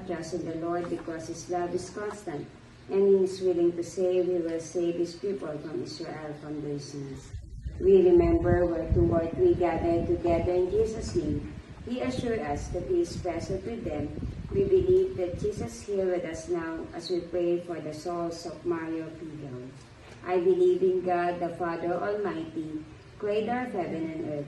trust in the Lord because his love is constant, and he is willing to save. He will save his people from Israel from their sins. We remember where 2 or 3 gathered together in Jesus' name. He assured us that he is present with them. We believe that Jesus is here with us now as we pray for the souls of Mario Pigaw. I believe in God, the Father Almighty, creator of heaven and earth.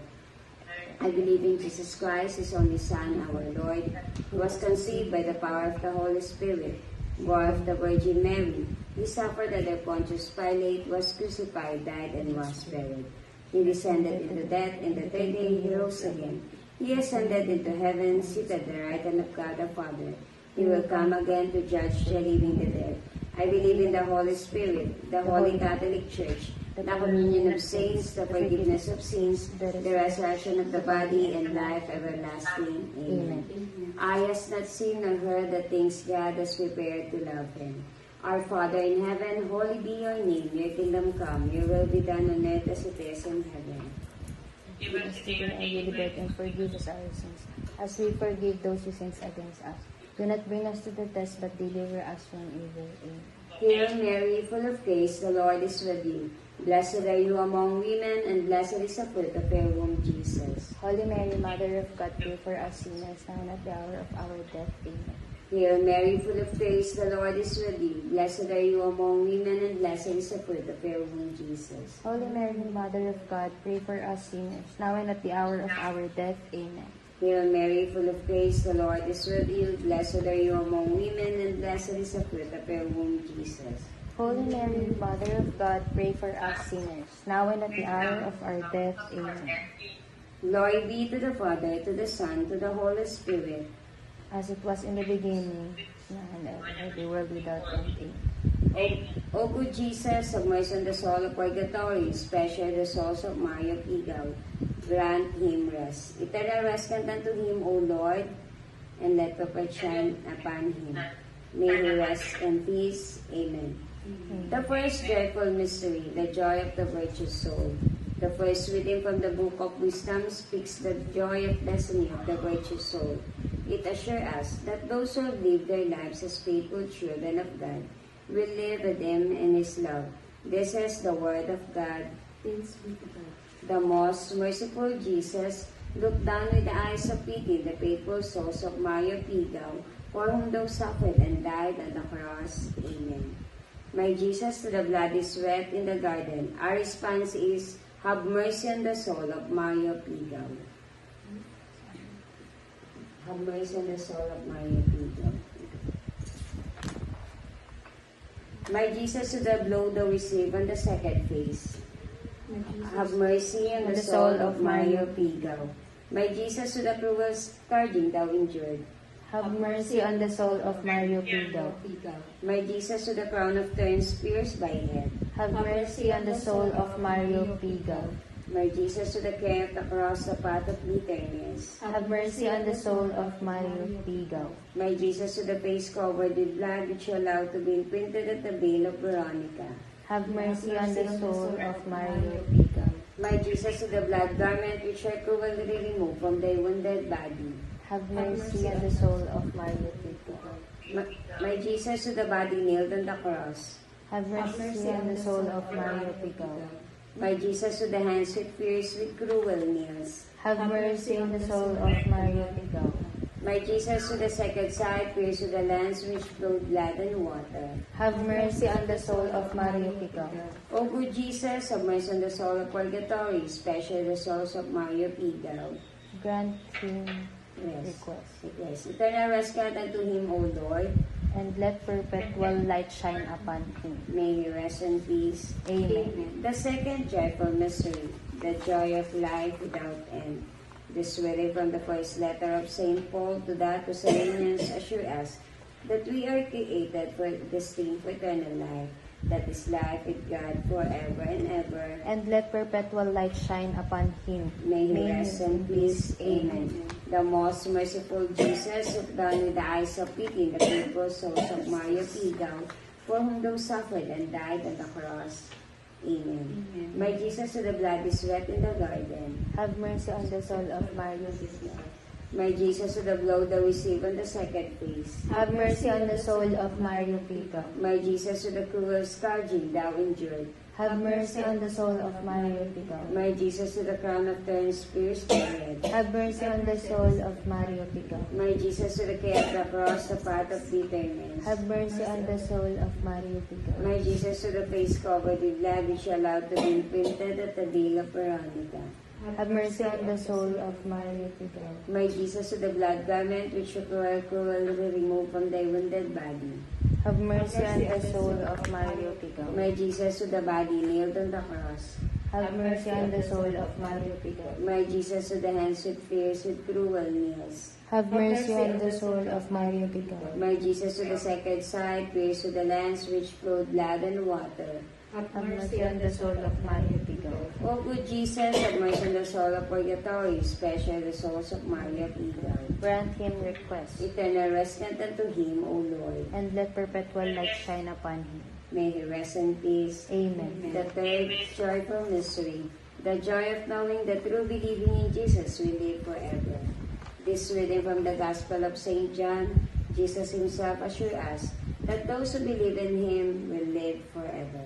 I believe in Jesus Christ, his only Son, our Lord, who was conceived by the power of the Holy Spirit, born of the Virgin Mary. He suffered under Pontius Pilate, was crucified, died, and was buried. He descended into death, and the third day he rose again. He ascended into heaven, seated at the right hand of God the Father. He will come again to judge the living and the dead. I believe in the Holy Spirit, the Holy Catholic Church, the communion of saints, the forgiveness of sins, the resurrection of the body, and life everlasting. Amen. Eye has not seen nor heard the things God has prepared to love him. Our Father in heaven, holy be your name. Your kingdom come, your will be done on earth as it is in heaven. Give us today our daily bread and forgive us our sins, as we forgive those who sin against us. Do not bring us to the test, but deliver us from evil. Amen. Hail Mary, full of grace, the Lord is with you. Blessed are you among women, and blessed is the fruit of your womb, Jesus. Holy Mary, Mother of God, pray for us sinners, now and at the hour of our death. Amen. Hail Mary, full of grace, the Lord is with you. Blessed are you among women, and blessed is the fruit of your womb, Jesus. Holy Mary, Mother of God, pray for us sinners, now and at the hour of our death. Amen. Hail Mary, full of grace, the Lord is with you. Blessed are you among women, and blessed is the fruit of your womb, Jesus. Holy Mary, Mother of God, pray for us sinners, now and at the hour of our death. Amen. Glory be to the Father, to the Son, to the Holy Spirit. As it was in the beginning, now and ever, the world without end. Amen. O good Jesus, have mercy on the soul of purgatory, especially the souls of Mario Pigaw. Grant him rest. Eternal rest grant unto him, O Lord, and let perfect shine upon him. May he rest in peace. Amen. The first joyful mystery, the joy of the virtuous soul. The first reading from the Book of Wisdom speaks the joy of destiny of the virtuous soul. It assures us that those who have lived their lives as faithful children of God will live with him in his love. This is the word of God. Thanks be to God. The most merciful Jesus looked down with the eyes of pity the faithful souls of Mario Pigaw, for whom thou suffered and died on the cross. Amen. My Jesus, to the bloody sweat in the garden, our response is, have mercy on the soul of Mario Pigaw. Have mercy on the soul of Mario Pigaw. My Jesus, to the blow thou received on the second face, have mercy on the soul of Mario Pigaw. My Jesus, to the cruel scourging thou endured, have mercy on the soul of Mario Pigaw. My Jesus, to the crown of thorns pierced by head, have mercy on the soul of Mario Pigaw. My Jesus, to the care of the cross, the path of bitterness, have mercy on the soul of Mario Pigaw. My Jesus, to the face covered with blood which you allowed to be imprinted at the veil of Veronica, have mercy on the soul of Mario Pigaw. My Jesus, to the blood garment which I cruelly removed from thy wounded body, have mercy on the soul of Mario Pigaw. My Jesus, to the body nailed on the cross, have mercy on the soul of Mario Pigaw. My Jesus, to the hands which pierced with cruel nails, have mercy on the soul of Mario Pigaw. My Jesus, to the sacred side pierced with the lance which flowed blood and water, have mercy on the soul of Mario Pigaw. O good Jesus, have mercy on the soul of purgatory, especially the souls of Mario Pigaw. Grant him Yes. request. Eternal rest grant unto him, O Lord, and let perpetual light shine upon him. may he rest in peace. Amen. The second joyful mystery, the joy of life without end. This reading from the first letter of St. Paul to the Thessalonians assure us that we are created for destined for eternal life, that is life with God forever and ever. And let perpetual light shine upon him. May he rest in peace. Amen. The most merciful Jesus, look down with the eyes of pity in the faithful souls of Mario Pigaw, for whom thou suffered and died on the cross. Amen. My Jesus, to the bloody sweat in the garden, have mercy on the soul of Mario Pigaw. My Jesus, to the blow that we receive on the second face. Have mercy on the soul of Mario Pico. My Jesus, to the cruel scourging thou endured. Have mercy on the soul of Mario Pico. My Jesus, to the crown of thorns pierced thy head. Have mercy on the soul of Mario Pico. My Jesus, to the care of the cross, the path of bitterness. Have mercy on the soul of Mario Pico. My Jesus, to the face covered with blood, which allowed to be imprinted at the veil of Veronica. Have mercy on the soul of Mario Pico. My Jesus, to the blood garment, which you cruelly removed from thy wounded body. Have mercy on the soul of Mario Pico. My Jesus, to the body nailed on the cross. Have mercy on the soul of Mario Pico. My Jesus, to the hands with fierce with cruel nails. Have mercy on the soul of Mario Pico. My Jesus, to the second side, pierced with the lance which flowed blood and water. Have mercy on the soul of Mario Pico. O good Jesus, have mercy on the soul of purgatory, especially the souls of Maria Pico. Grant him request, Eternal rest grant unto him, O Lord. and let perpetual light shine upon him. May he rest in peace. Amen. The third joyful mystery, the joy of knowing that through believing in Jesus we live forever. This reading from the Gospel of St. John, Jesus himself assures us that those who believe in him will live forever.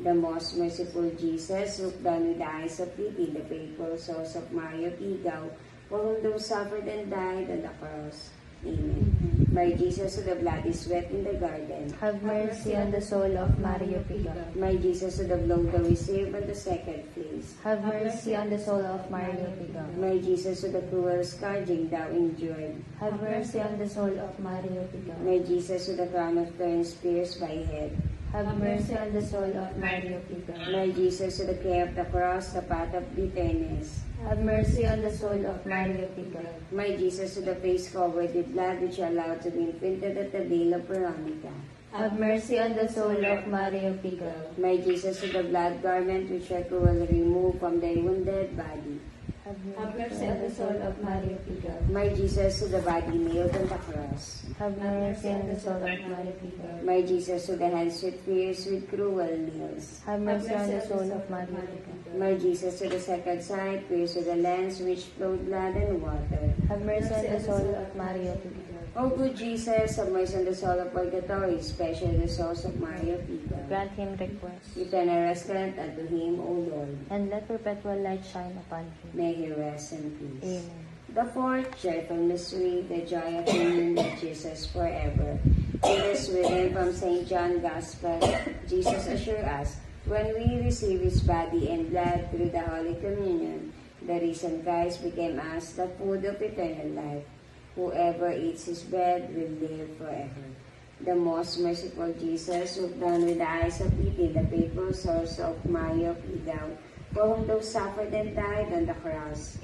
The most merciful Jesus looked down with the eyes of pity the faithful souls of Mario Pigao, for whom those suffered and died on the cross. Amen. My Jesus, to the bloody sweat in the garden. Have mercy on the soul of Mario Pico. My Jesus, to the blow that we received on the second face. Have mercy on the soul of Mario Pico. My Jesus, to the cruel scourging thou endured. Have mercy on the soul of Mario Pico. My Jesus, to the crown of thorns pierced by head. Have mercy on the soul of Mario Pico. My Jesus, to the care of the cross, the path of bitterness. Have mercy on the soul of Mario Pico. My Jesus, to the face covered with blood which you allowed to be imprinted at the veil of Veronica. Have mercy on the soul of Mario Pico. My Jesus, to the blood garment which you cruelly removed from thy wounded body. Have mercy on the soul of Mario Pico. My Jesus, to the body nailed on the cross. Have mercy on the soul of Mario Pico. My Jesus, to the hands with fierce with cruel nails. Have mercy on the soul of Mario Pico. My Jesus, to the second side, pierced with the lance which flowed blood and water. Have mercy on the soul of Mario Pico. O good Jesus, have mercy on the soul of purgatory, especially the souls of Mario Pico. Grant him request, Eternal rest grant unto him, O Lord. and let perpetual light shine upon him. May he rest in peace. Amen. The fourth joyful mystery, the joy of union with Jesus forever. In this reading from St. John Gospel, Jesus assures us, when we receive his body and blood through the Holy Communion, the risen Christ became us the food of eternal life. Whoever eats his bread will live forever. The most merciful Jesus looked down with the eyes of pity the faithful souls of Mario Pigao, for whom those suffered and died on the cross.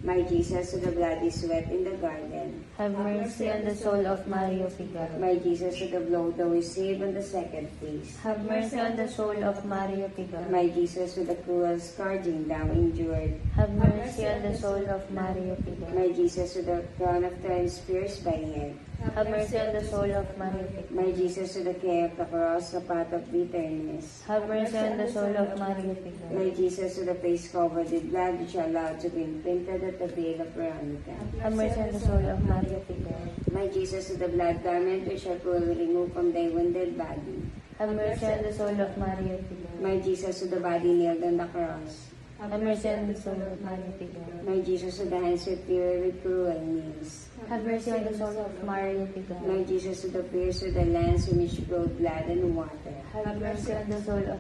My Jesus, to the bloody sweat in the garden. Have mercy on the soul of Mario Pico. My Jesus, to the blow that we received on the second face. Have mercy on the soul of Mario Pico. My Jesus, to the cruel scourging thou endured. Have mercy on the soul of Mario Pico. My Jesus, to the crown of thorns pierced by head. Have mercy on the soul of Mario Pico. My Jesus, to the care of the cross, the path of bitterness. Have mercy on the soul of Mario Pico. My Jesus, to the face covered with blood which you allowed to be imprinted at the veil of Veronica. Have mercy on the soul of Mario Pico. My Jesus, to the blood garment which you cruelly removed from thy wounded body. Have mercy on the soul of Mario Pico. My Jesus, to the body nailed on the cross. Have mercy on the soul of Mario Pico. My Jesus, to the hands with fear with cruel nails. Have mercy on the soul of Mario Pico. My Jesus, to the pierced with the lance in which flowed blood and water. Have mercy on the soul of